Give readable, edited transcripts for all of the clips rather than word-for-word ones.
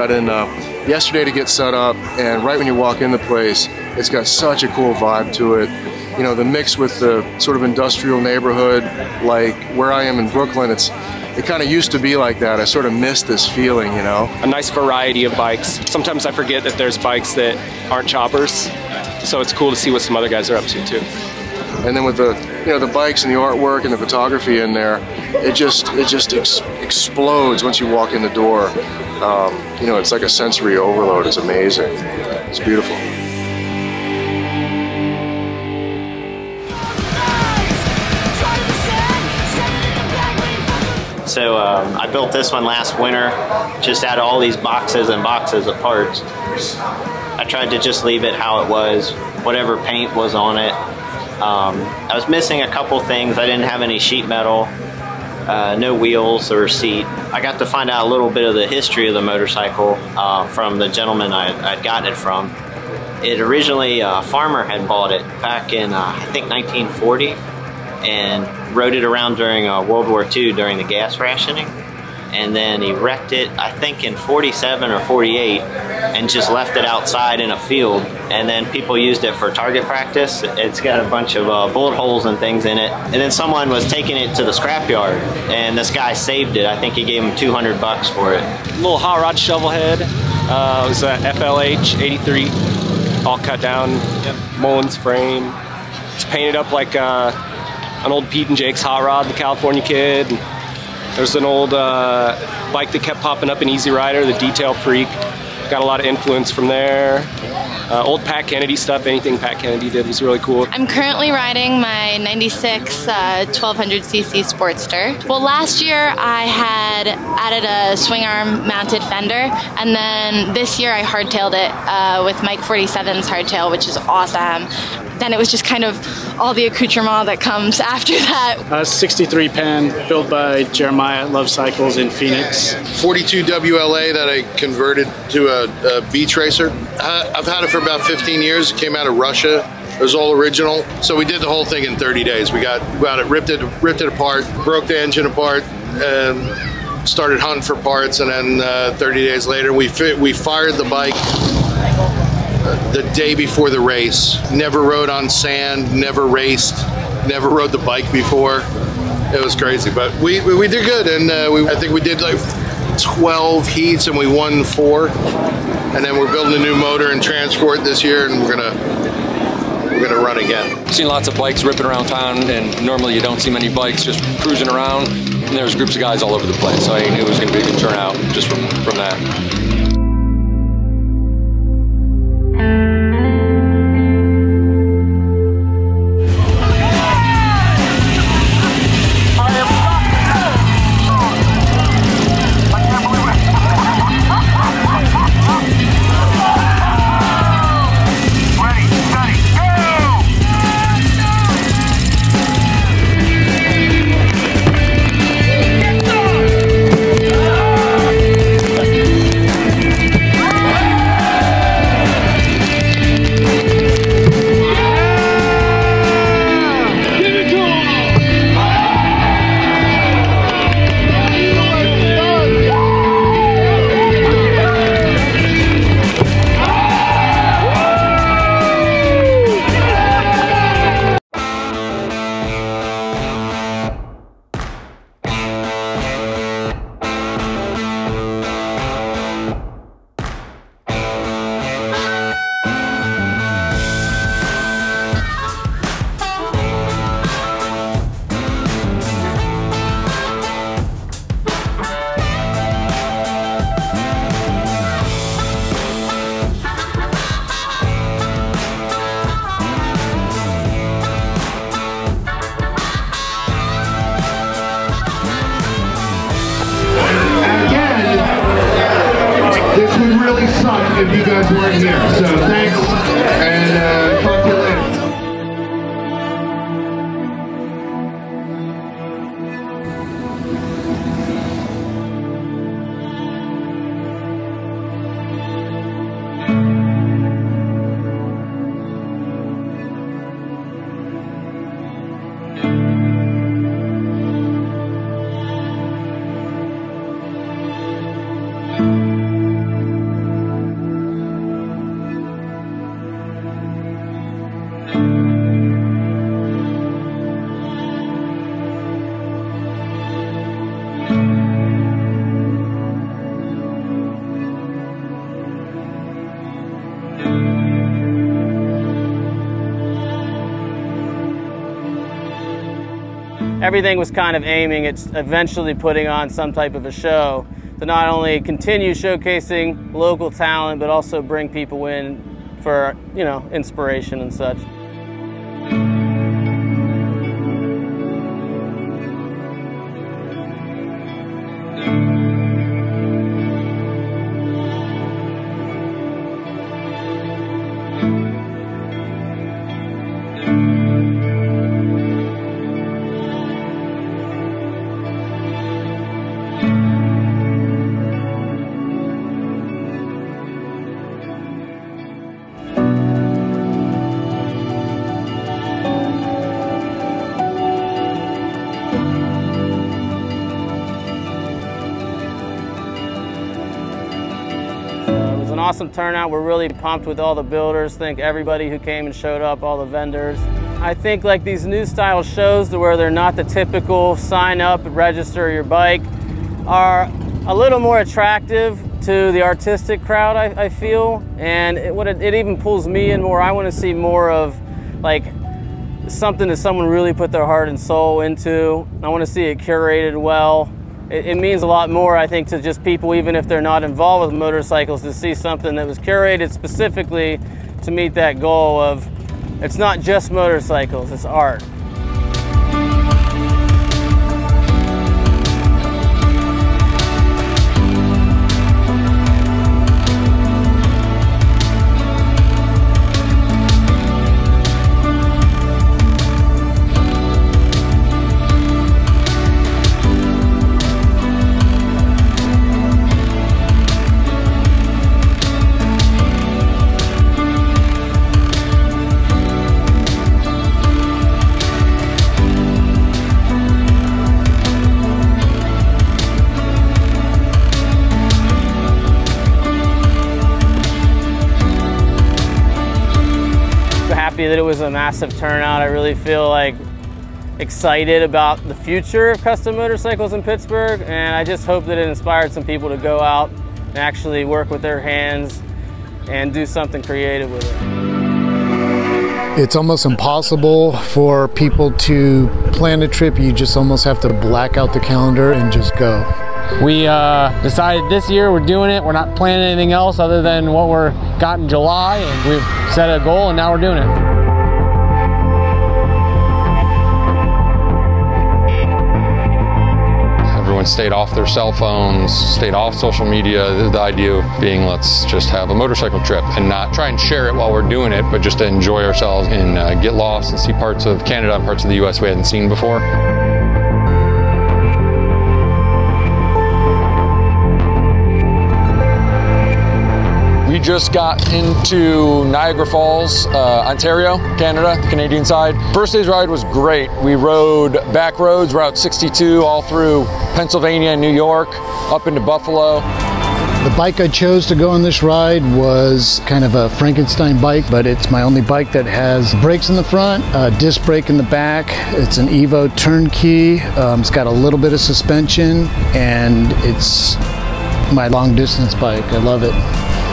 got in yesterday to get set up, and right when you walk in the place, it's got such a cool vibe to it. You know, the mix with the sort of industrial neighborhood, like where I am in Brooklyn, it kind of used to be like that. I sort of miss this feeling, you know? A nice variety of bikes. Sometimes I forget that there's bikes that aren't choppers, so it's cool to see what some other guys are up to too. And then with the, you know, the bikes and the artwork and the photography in there, it just explodes once you walk in the door. You know, it's like a sensory overload. It's amazing. It's beautiful. So I built this one last winter, just out of all these boxes and boxes of parts. I tried to just leave it how it was, whatever paint was on it. I was missing a couple things. I didn't have any sheet metal, no wheels or seat. I got to find out a little bit of the history of the motorcycle from the gentleman I'd gotten it from. It originally, a farmer had bought it back in, I think 1940, and rode it around during World War II during the gas rationing. And then he wrecked it, I think in 47 or 48, and just left it outside in a field. And then people used it for target practice. It's got a bunch of bullet holes and things in it. And then someone was taking it to the scrapyard, and this guy saved it. I think he gave him $200 for it. Little hot rod shovel head. It was a FLH 83, all cut down. Yep. Mullins frame. It's painted up like an old Pete and Jake's hot rod, the California Kid. There's an old bike that kept popping up in Easy Rider, the Detail Freak. Got a lot of influence from there. Old Pat Kennedy stuff, anything Pat Kennedy did was really cool. I'm currently riding my 96 1200cc Sportster. Well, last year I had added a swing arm mounted fender, and then this year I hardtailed it with Mike 47's hardtail, which is awesome. Then it was just kind of all the accoutrement that comes after that. 63 Pen, built by Jeremiah at Love Cycles in Phoenix. 42 WLA that I converted to a beach racer. I've had it for about 15 years. It came out of Russia. It was all original. So we did the whole thing in 30 days. We got it, ripped it apart, broke the engine apart, and started hunting for parts. And then 30 days later, we fired the bike the day before the race. Never rode on sand, never raced, never rode the bike before. It was crazy, but we did good, and I think we did like 12 heats and we won 4. And then we're building a new motor and transport this year, and we're gonna run again. I've seen lots of bikes ripping around town, and normally you don't see many bikes just cruising around, and there's groups of guys all over the place, so I knew it was gonna be a good turnout just from that. If you guys weren't here. So thanks, and talk to you later. everything was kind of aiming at eventually putting on some type of a show to not only continue showcasing local talent, but also bring people in for, you know, inspiration and such. Awesome turnout. We're really pumped with all the builders. Thank everybody who came and showed up, all the vendors. I think like these new style shows where they're not the typical sign up, register your bike, are a little more attractive to the artistic crowd, I feel. And it even pulls me in more. I want to see more of like something that someone really put their heart and soul into. I want to see it curated well. It means a lot more, I think, to just people, even if they're not involved with motorcycles, to see something that was curated specifically to meet that goal of, it's not just motorcycles, it's art. That it was a massive turnout. I really feel like excited about the future of custom motorcycles in Pittsburgh, and I just hope that it inspired some people to go out and actually work with their hands and do something creative with it. It's almost impossible for people to plan a trip. You just almost have to black out the calendar and just go. We decided this year we're doing it. We're not planning anything else other than what we're got in July, and we've set a goal and now we're doing it. Everyone stayed off their cell phones, stayed off social media. The idea being, let's just have a motorcycle trip and not try and share it while we're doing it, but just to enjoy ourselves and get lost and see parts of Canada and parts of the US we hadn't seen before. We just got into Niagara Falls, Ontario, Canada, the Canadian side. First day's ride was great. We rode back roads, Route 62, all through Pennsylvania and New York, up into Buffalo. The bike I chose to go on this ride was kind of a Frankenstein bike, but it's my only bike that has brakes in the front, a disc brake in the back. It's an Evo turnkey. It's got a little bit of suspension, and it's my long distance bike. I love it.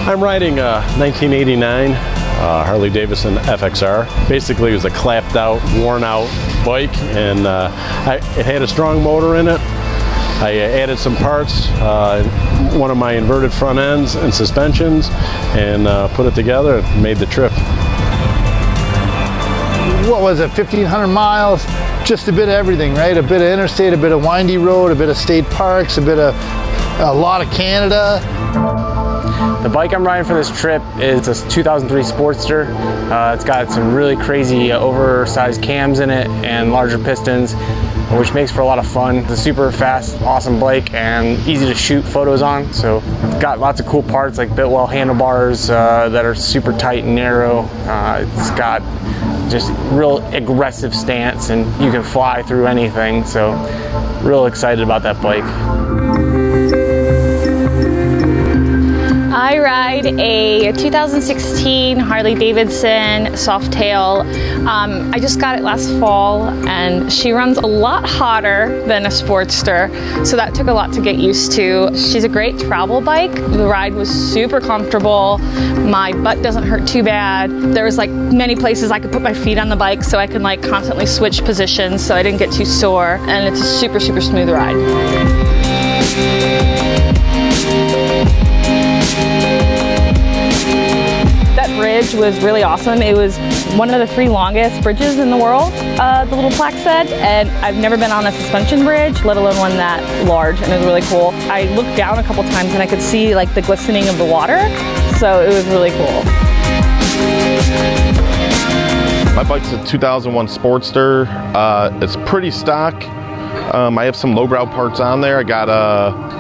I'm riding a 1989 Harley-Davidson Fxr. Basically, it was a clapped out, worn out bike, and it had a strong motor in it. I added some parts, one of my inverted front ends and suspensions, and put it together and made the trip. What was it, 1,500 miles? Just a bit of everything, right? A bit of interstate, a bit of windy road, a bit of state parks, a lot of Canada. The bike I'm riding for this trip is a 2003 Sportster. It's got some really crazy oversized cams in it and larger pistons, which makes for a lot of fun. It's a super fast, awesome bike and easy to shoot photos on. So it's got lots of cool parts like Bitwell handlebars that are super tight and narrow. It's got just real aggressive stance and you can fly through anything. So real excited about that bike. I ride a 2016 Harley-Davidson Softail. I just got it last fall, and she runs a lot hotter than a Sportster, so that took a lot to get used to. She's a great travel bike. The ride was super comfortable. My butt doesn't hurt too bad. There was like many places I could put my feet on the bike, so I could like constantly switch positions so I didn't get too sore, and it's a super, super smooth ride. That bridge was really awesome. It was one of the 3 longest bridges in the world, the little plaque said, and I've never been on a suspension bridge, let alone one that large, and it was really cool. I looked down a couple times and I could see like the glistening of the water, so it was really cool. My bike's a 2001 Sportster. It's pretty stock. I have some lowbrow parts on there. I got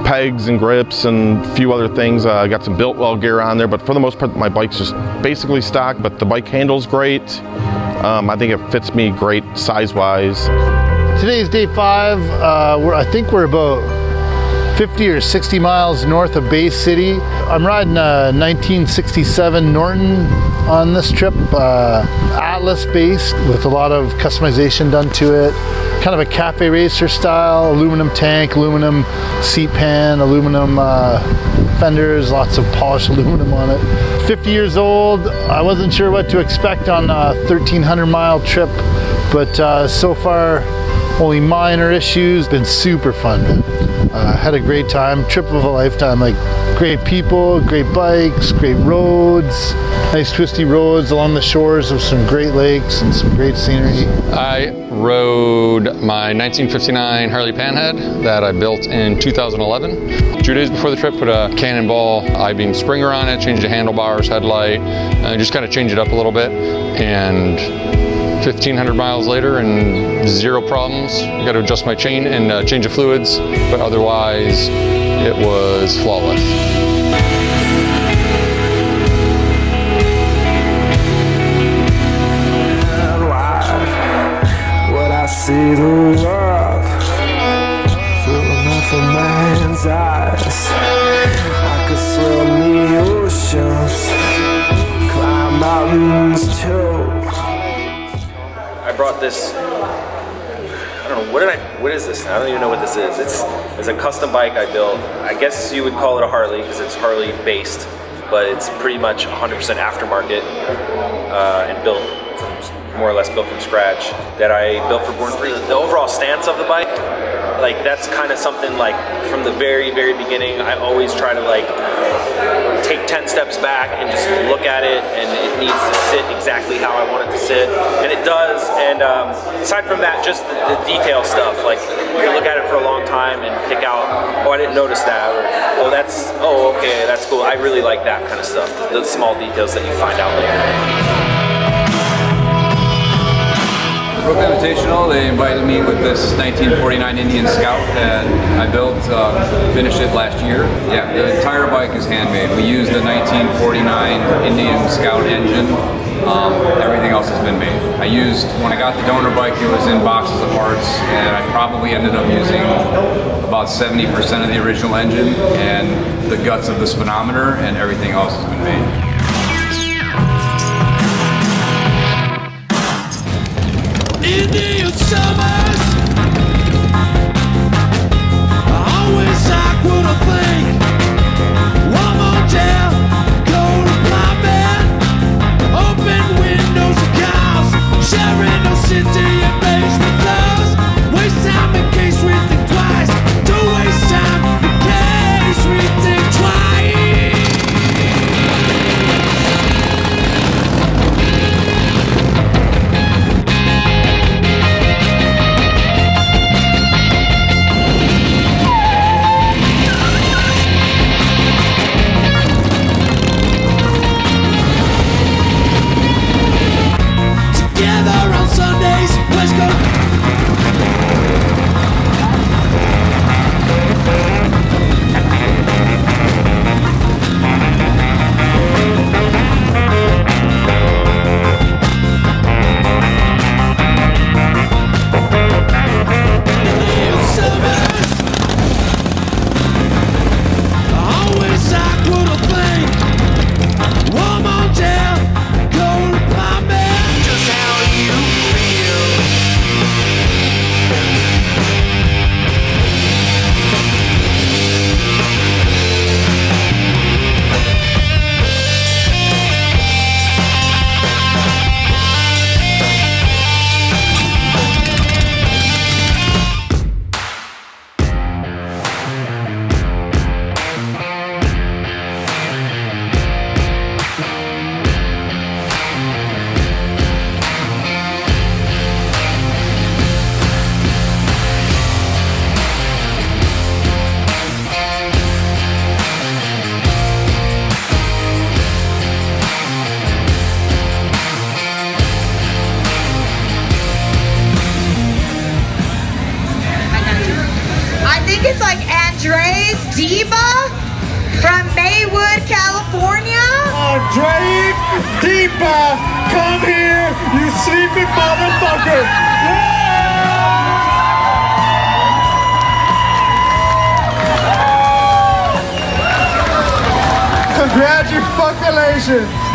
pegs and grips and a few other things. I got some built well gear on there, but for the most part my bike's just basically stock, but the bike handles great. I think it fits me great size-wise. Today's day 5. I think we're about 50 or 60 miles north of Bay City. I'm riding a 1967 Norton on this trip, Atlas based with a lot of customization done to it. Kind of a cafe racer style, aluminum tank, aluminum seat pan, aluminum fenders, lots of polished aluminum on it. 50 years old. I wasn't sure what to expect on a 1,300 mile trip, but so far only minor issues. Been super fun. Had a great time, trip of a lifetime. Like great people, great bikes, great roads, nice twisty roads along the shores of some great lakes and some great scenery. I rode my 1959 Harley Panhead that I built in 2011. 2 days before the trip, put a Cannonball I-beam Springer on it, changed the handlebars, headlight, just kind of change it up a little bit. And 1,500 miles later and 0 problems. I got to adjust my chain and change of fluids, but otherwise it was flawless. What I see the love filling up a man's eyes. I could swim the oceans, climb mountains too. I brought this, I don't know, what is this? I don't even know what this is. It's a custom bike I built. I guess you would call it a Harley because it's Harley based, but it's pretty much 100% aftermarket and built from, more or less built from scratch, that I built for Born Free. The overall stance of the bike, like that's kind of something like from the very, very beginning, I always try to like take 10 steps back and just look at it, and it needs to sit exactly how I want it to sit, and it does. And aside from that, just the detail stuff, like you can look at it for a long time and pick out, oh, I didn't notice that, or oh, that's, oh, okay, that's cool. I really like that kind of stuff, the small details that you find out later. Brook Invitational, they invited me with this 1949 Indian Scout that I built, finished it last year. Yeah, the entire bike is handmade. We used the 1949 Indian Scout engine. Everything else has been made. When I got the donor bike, it was in boxes of parts, and I probably ended up using about 70% of the original engine and the guts of the speedometer, and everything else has been made. Indian summers, I always like what I think. One motel, go to plumbing, open windows and cars, sharing no city and basement floors. Waste time in case we think twice. Don't waste time in case we think twice. Always like what I think. Diva from Maywood, California. Drake Diva, come here, you sleeping motherfucker. Congratulations.